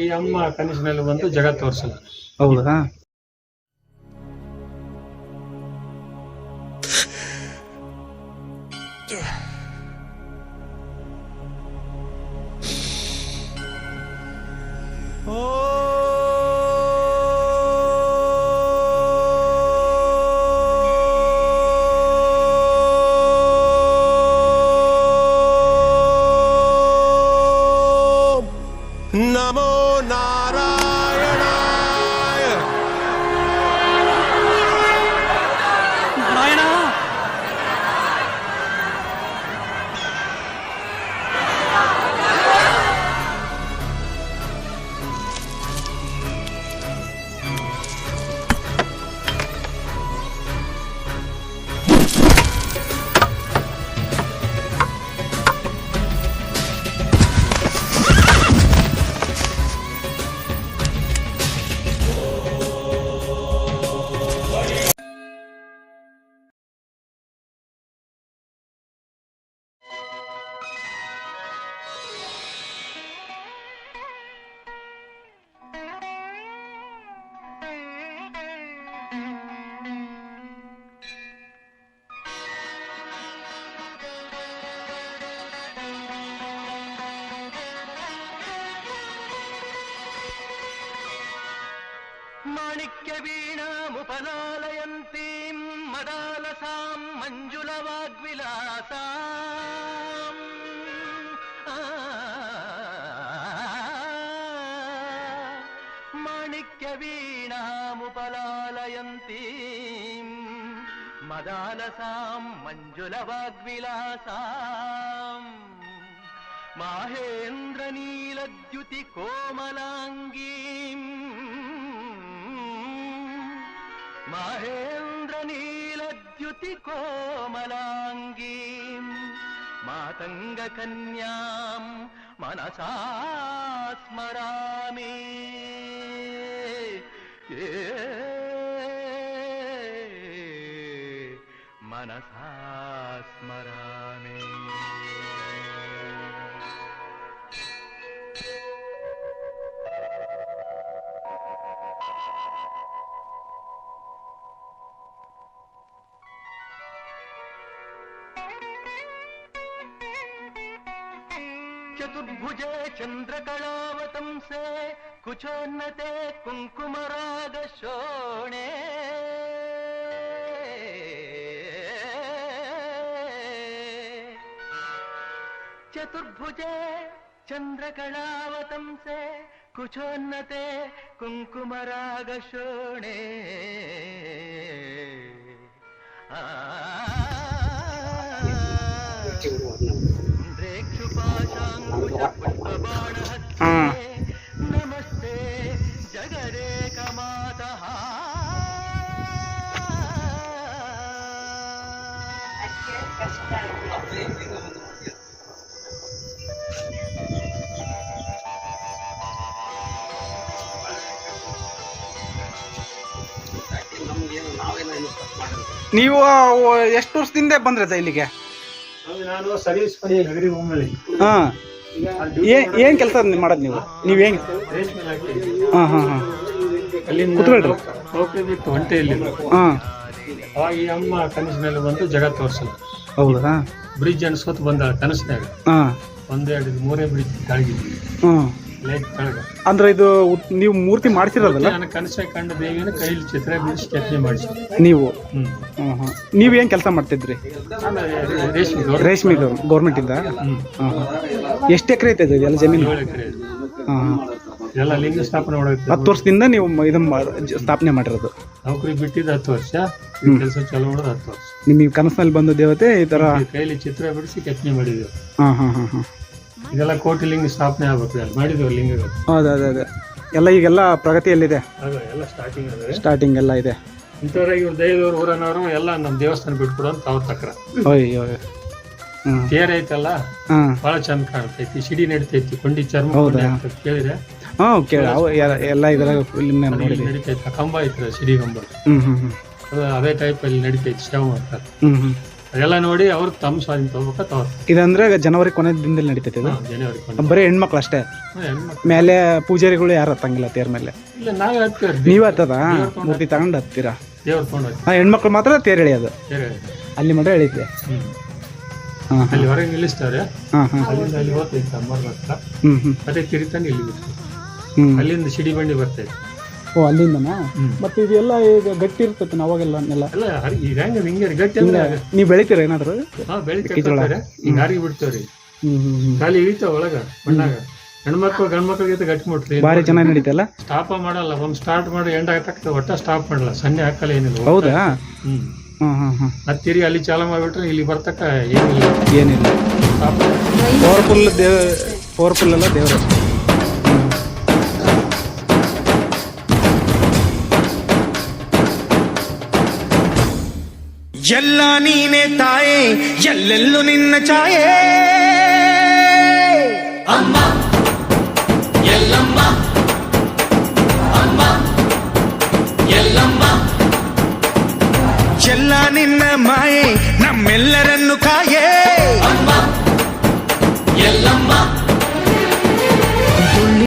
ಈ ಅಮ್ಮ ಕನಸಿನಲ್ಲಿ ಬಂದು ಜಗತ್ ತೋರಿಸಲ್ಲ. ಹೌದಾ? ನಮೋ ನಾರಾಯಣಾಯ. ನಾರಾಯಣ ಮಾಣಿಕ್ಯ ವೀಣಾಮುಪಲಾಲಯಂತೀಂ ಮದಾಲಸಾಂ ಮಂಜುಳವಾಗ್ವಿಲಾಸಾಂ ಮಾಣಿಕ್ಯ ವೀಣಾಮುಪಲಾಲಯಂತೀಂ ಮದಾಲಸಾಂ ಮಂಜುಳವಾಗ್ವಿಲಾಸಾಂ ಮಾಹೇಂದ್ರ ನೀಲದ್ಯುತಿ ಕೋಮಲಾಂಗೀಂ ಮಹೇಂದ್ರ ನೀಲದ್ಯುತಿ ಕೋಮಲಾಂಗೀಂ ಮಾತಂಗ ಕನ್ಯಾಂ ಮನಸಾ ಸ್ಮರಾಮಿ. ಮನಸಾ ಸ್ಮರಾಮಿ. ಚತುರ್ಭುಜೆ ಚಂದ್ರಕಳಾವತಂಸೆ ಕುಚೋನ್ನತೆ ಕುಂಕುಮರಾಗ ಶೋಣೆ ಚತುರ್ಭುಜೆ ಚಂದ್ರಕಳಾವತಂಸೆ ಕುಚೋನ್ನತೆ ಕುಂಕುಮರಾಗ ಶೋಣೆ ನಮಸ್ತೆ ಜಗದೇಕ ಮಾತಃ. ನೀವು ಎಷ್ಟು ವರ್ಷದಿಂದ ಬಂದ್ರತ ಇಲ್ಲಿಗೆ? ನಾನು ಸರ್ವಿಸ್ ಮಾಡಿ ನಗರಿ ಒಮ್ಮೆ. ಹಾ, ಏನ್ ಕೆಲಸ ಮಾಡೋದು ನೀವು? ನೀವೇನ್? ಹಾ ಹಾ ಹಾ, ಅಲ್ಲಿಂದ ನೌಕರಿ ಬಿಟ್ಟು ಹೊಂಟೆಯಲ್ಲಿ. ಹಾ, ಅವಾಗ ಈ ಅಮ್ಮ ಕನಸಿನಲ್ಲಿ ಬಂದು ಜಗತ್ ತೋರಿಸಲ್ಲ. ಹೌದಾ? ಬ್ರಿಡ್ಜ್ ಅನ್ಸ್ಕೊತ ಬಂದ ಕನಸಿನಾಗ. ಹಾ, 1, 2, 3 ಬ್ರಿಡ್ಜ್ ಕೆಳಗಿದ್ವಿ. ಹ್ಮ್, ಲೈಕ್ ಕೆಳಗ. ಅಂದ್ರೆ ಇದು ನೀವು ಮೂರ್ತಿ ಮಾಡ್ತಿರೋದಲ್ಲ? ನನ್ನ ಕನಸಾಗ ಕಂಡ ದೇವಿನ ಕೈಲಿ ಚಿತ್ರ ಬಿಡಿಸಿ ಕೆತ್ತನೆ ಮಾಡಿಸಿ. ನೀವು ನೀವೇನ್ ಕೆಲಸ ಮಾಡ್ತಿದ್ರಿ? ರೇಷ್ಮೆ ಗೌರ್ಮೆಂಟ್ ಇಂದ? ಎಷ್ಟು ಎಕರೆ ಐತೆ ಎಲ್ಲ ಜಮೀನು? 7 ಎಕರೆ. ಹಾ, ಎಲ್ಲ ಲಿಂಗ ಸ್ಥಾಪನೆ ಮಾಡೋದು. 10 ವರ್ಷದಿಂದ ನೀವು ಇದನ್ನ ಸ್ಥಾಪನೆ ಮಾಡಿರೋದು? ನೌಕರಿ ಬಿಟ್ಟಿದ್ದು 10 ವರ್ಷ, ಕೆಲಸ ಚಾಲೂ ಮಾಡೋದು 10 ವರ್ಷ. ನಿಮಗೆ ಕನಸಿನಲ್ಲಿ ಬಂದ ದೇವತೆ ಈ ತರ ಕೈಲಿ ಚಿತ್ರ ಬಿಡಿಸಿ ಕೆತ್ತನೆ ಮಾಡಿದ್ದೇವೆ. ಹಾ ಹಾ ಹಾ ಹಾ, ಇದೆಲ್ಲ ಕೋಟಿ ಲಿಂಗ ಸ್ಥಾಪನೆ ಆಗ್ಬೇಕು. ಅಲ್ಲಿ ಮಾಡಿದ್ದೇವೆ ಲಿಂಗಗಳು. ಅದೇ ಎಲ್ಲ ಈಗೆಲ್ಲ ಪ್ರಗತಿಯಲ್ಲಿದೆ. ಎಲ್ಲ ಸ್ಟಾರ್ಟಿಂಗ್ ಸ್ಟಾರ್ಟಿಂಗ್ ಎಲ್ಲ ಇದೆ. ಇಂಥವ್ರಾಗಿ ಇವ್ರು ದೈವದವ್ರು ಊರನವರು ಎಲ್ಲ ನಮ್ಮ ದೇವಸ್ಥಾನ ಬಿಟ್ಬಿಡು ಅಂತ ಅವ್ರ ತಕ್ರ. ಅಯ್ಯೋ, ತೇರ್ ಐತಲ್ಲ ಬಹಳ ಚಂದ ಕಾಣ್ತೈತಿ. ಸಿಡಿ ನಡಿತೈತಿ, ಕೊಂಡಿ ಚರ್ಮ ಕೇಳಿದ್ರೆ ಎಲ್ಲ ಇದ್ರಾಗ ನಡಿತೈತಿ. ಕಂಬ ಐತ್ರ ಸಿಡಿ ಕಂಬ, ಅದೇ ಟೈಪ್ ಅಲ್ಲಿ ನಡಿತೈತಿ. ಸೇವ್ ಮಾಡ್ತಾರೆ. ಅದೆಲ್ಲ ನೋಡಿ ಅವ್ರು ತಮ್ಮ ಸ್ವಾಧೀನ ತಗೋಬೇಕ ಇದಂದ್ರೆ ಜನವರಿ ಕೊನೆ ದಿನದಲ್ಲಿ ನಡೀತೈತೆ ಇದು. ಜನವರಿ ಬರೀ ಹೆಣ್ಮಕ್ಳು ಅಷ್ಟೇ, ಮೇಲೆ ಪೂಜಾರಿಗಳು ಯಾರು ಹತ್ತಂಗಿಲ್ಲ ತೇರ್ ಮೇಲೆ. ಇಲ್ಲ ನಾವೇ ಹತ್ತೀವಿ. ನೀವ್ ಹತ್ತದ ಮೂರ್ತಿ ತಗೊಂಡು ಹತ್ತೀರಾ? ದೇವ್ರ ತಗೊಂಡು ಹೆಣ್ಮಕ್ಳು ಮಾತ್ರ ತೇರ್ ಎಳೆಯೋದು, ಅಲ್ಲಿ ಮಟ್ಟ ಎಳಿತೆ. ಅಲ್ಲಿ ಹೊರಗೆ ನಿಲ್ಲಿಸ್ತಾರೆ, ಹಾ ಹಾ ಅಲ್ಲಿಂದ ಅಲ್ಲಿ ಹೋಗ್ತೈತೆ ಅಮ್ಮರ ಹತ್ರ, ಅದೇ ತಿರುತಾನೆ ಇಲ್ಲಿ ಬಿಡ್ತೀವಿ. ಅಲ್ಲಿಂದ ಸಿಡಿ ಬಂಡಿ ಬರ್ತೈತೆ. ಓ ಅಲ್ಲಿಂದನಾ? ಮತ್ತೆ ಇದೆಲ್ಲ ಈಗ ಗಟ್ಟಿ ಇರ್ತೈತೆ ಅವಾಗೆಲ್ಲ ನೆಲ ಎಲ್ಲ ಈಗ ಹೆಂಗ ಹಿಂಗೆ ಗಟ್ಟಿ ಅಂದ್ರೆ ನೀವ್ ಬೆಳಿತೀರ ಏನಾದ್ರು? ಬೆಳಿತಾರೆ. ಈಗ ಹಾರಿಗೆ ಬಿಡ್ತೇವ್ರಿ, ಖಾಲಿ ಇಳಿತಾವ ಒಳಗ ಮಣ್ಣಾಗ. ಹೆಣ್ಮಕ್ಳು ಗಂಡ್ಮಕ್ಳಿಗೆ ಗಟ್ಟಿ ಮುಟ್ರಿ ಭಾರಿ ಚೆನ್ನಾಗಿ ನಡೀತಲ್ಲ. ಸ್ಟಾಪ್ ಮಾಡಲ್ಲ, ಸ್ಟಾರ್ಟ್ ಮಾಡಿ ಎಂಡ್ ಆಗ್ತಕ್ಕ ಒಟ್ಟ ಸ್ಟಾಪ್ ಮಾಡಲ್ಲ, ಸನ್ನೆ ಹಾಕಲ್ಲ ಏನಿಲ್ಲ. ಹೌದಾ? ಮತ್ತೆ ತಿರುಗಿ ಅಲ್ಲಿ ಚಾಲ ಮಾಡ್ಬಿಟ್ರೆ ಇಲ್ಲಿ ಬರ್ತಕ್ಕ ಏನಿಲ್ಲ. ಪವರ್ಫುಲ್ ಅಲ್ಲ ದೇವರು. ಎಲ್ಲ ನೀನೆ ತಾಯೇ, ಎಲ್ಲೆಲ್ಲೂ ನಿನ್ನ ಛಾಯೆ. ಅಮ್ಮ ಎಲ್ಲಮ್ಮ, ಅಮ್ಮ ಎಲ್ಲಮ್ಮ, ಎಲ್ಲ ನಿನ್ನ ಮಾಯೆ ನಮ್ಮೆಲ್ಲರನ್ನು ಕಾಯೆ.